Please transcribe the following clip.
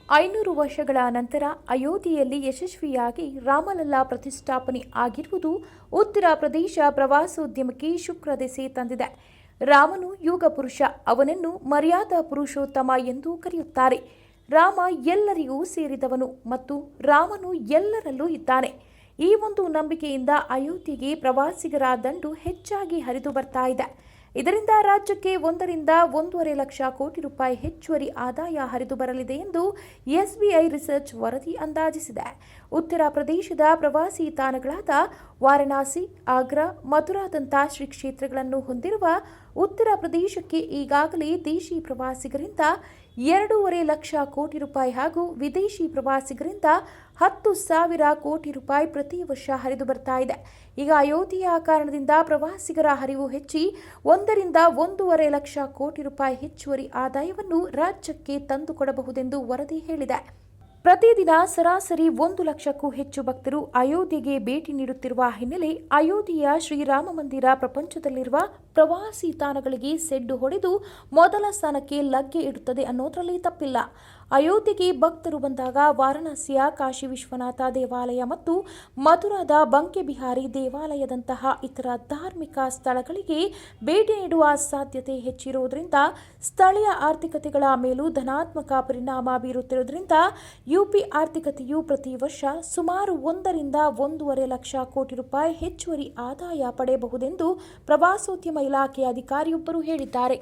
500 ವರ್ಷಗಳ ನಂತರ ಅಯೋಧ್ಯೆಯಲ್ಲಿ ಯಶಸ್ವಿಯಾಗಿ ರಾಮಲಲ್ಲಾ ಪ್ರತಿಷ್ಠಾಪನೆ ಆಗಿರುವುದು ಉತ್ತರ ಪ್ರದೇಶ ಪ್ರವಾಸೋದ್ಯಮಕ್ಕೆ ಶುಕ್ರ ದೆಸೆ ತಂದಿದೆ. ರಾಮನು ಯುಗ ಪುರುಷ, ಅವನನ್ನು ಮರ್ಯಾದಾ ಪುರುಷೋತ್ತಮ ಎಂದು ಕರೆಯುತ್ತಾರೆ. ರಾಮ ಎಲ್ಲರಿಗೂ ಸೇರಿದವನು ಮತ್ತು ರಾಮನು ಎಲ್ಲರಲ್ಲೂ ಇದ್ದಾನೆ. ಈ ಒಂದು ನಂಬಿಕೆಯಿಂದ ಅಯೋಧ್ಯೆಗೆ ಪ್ರವಾಸಿಗರ ದಂಡು ಹೆಚ್ಚಾಗಿ ಹರಿದು ಬರ್ತಾ ಇದೆ. ಇದರಿಂದ ರಾಜ್ಯಕ್ಕೆ 1ರಿಂದ 1.5 ಲಕ್ಷ ಕೋಟಿ ರೂಪಾಯಿ ಹೆಚ್ಚುವರಿ ಆದಾಯ ಹರಿದು ಬರಲಿದೆ ಎಂದು ಎಸ್ಬಿಐ ರಿಸರ್ಚ್ ವರದಿ ಅಂದಾಜಿಸಿದೆ. ಉತ್ತರ ಪ್ರದೇಶದ ಪ್ರವಾಸಿ ತಾಣಗಳಾದ ವಾರಣಾಸಿ, ಆಗ್ರಾ, ಮಥುರಾದಂಥ ಶ್ರೀ ಕ್ಷೇತ್ರಗಳನ್ನು ಹೊಂದಿರುವ ಉತ್ತರ ಪ್ರದೇಶಕ್ಕೆ ಈಗಾಗಲೇ ದೇಶಿ ಪ್ರವಾಸಿಗರಿಂದ 2.5 ಲಕ್ಷ ಕೋಟಿ ರೂಪಾಯಿ ಹಾಗೂ ವಿದೇಶಿ ಪ್ರವಾಸಿಗರಿಂದ 10,000 ಕೋಟಿ ರೂಪಾಯಿ ಪ್ರತಿ ವರ್ಷ ಹರಿದು ಬರ್ತಾ ಇದೆ. ಈಗ ಅಯೋಧ್ಯೆಯ ಕಾರಣದಿಂದ ಪ್ರವಾಸಿಗರ ಹರಿವು ಹೆಚ್ಚಿ 1ರಿಂದ 1.5 ಲಕ್ಷ ಕೋಟಿ ರೂಪಾಯಿ ಹೆಚ್ಚುವರಿ ಆದಾಯವನ್ನು ರಾಜ್ಯಕ್ಕೆ ತಂದುಕೊಡಬಹುದೆಂದು ವರದಿ ಹೇಳಿದೆ. ಪ್ರತಿದಿನ ಸರಾಸರಿ 1 ಲಕ್ಷಕ್ಕೂ ಹೆಚ್ಚು ಭಕ್ತರು ಅಯೋಧ್ಯೆಗೆ ಭೇಟಿ ನೀಡುತ್ತಿರುವ ಹಿನ್ನೆಲೆ ಅಯೋಧ್ಯೆಯ ಶ್ರೀರಾಮ ಮಂದಿರ ಪ್ರಪಂಚದಲ್ಲಿರುವ ಪ್ರವಾಸಿ ತಾಣಗಳಿಗೆ ಸೆಡ್ಡು ಹೊಡೆದು ಮೊದಲ ಸ್ಥಾನಕ್ಕೆ ಲಗ್ಗೆ ಇಡುತ್ತದೆ ಅನ್ನೋದರಲ್ಲಿ ತಪ್ಪಿಲ್ಲ. ಅಯೋಧ್ಯೆಗೆ ಭಕ್ತರು ಬಂದಾಗ ವಾರಣಾಸಿಯ ಕಾಶಿ ವಿಶ್ವನಾಥ ದೇವಾಲಯ ಮತ್ತು ಮಥುರಾದ ಬಂಕೆ ಬಿಹಾರಿ ದೇವಾಲಯದಂತಹ ಇತರ ಧಾರ್ಮಿಕ ಸ್ಥಳಗಳಿಗೆ ಭೇಟಿ ನೀಡುವ ಸಾಧ್ಯತೆ ಹೆಚ್ಚಿರುವುದರಿಂದ ಸ್ಥಳೀಯ ಆರ್ಥಿಕತೆಗಳ ಮೇಲೂ ಧನಾತ್ಮಕ ಪರಿಣಾಮ ಬೀರುತ್ತಿರುವುದರಿಂದ ಯುಪಿ ಆರ್ಥಿಕತೆಯು ಪ್ರತಿ ವರ್ಷ ಸುಮಾರು 1ರಿಂದ 1.5 ಲಕ್ಷ ಕೋಟಿ ರೂಪಾಯಿ ಹೆಚ್ಚುವರಿ ಆದಾಯ ಪಡೆಯಬಹುದೆಂದು ಪ್ರವಾಸೋದ್ಯಮ ಇಲಾಖೆ ಅಧಿಕಾರಿಯೊಬ್ಬರು ಹೇಳಿದ್ದಾರೆ.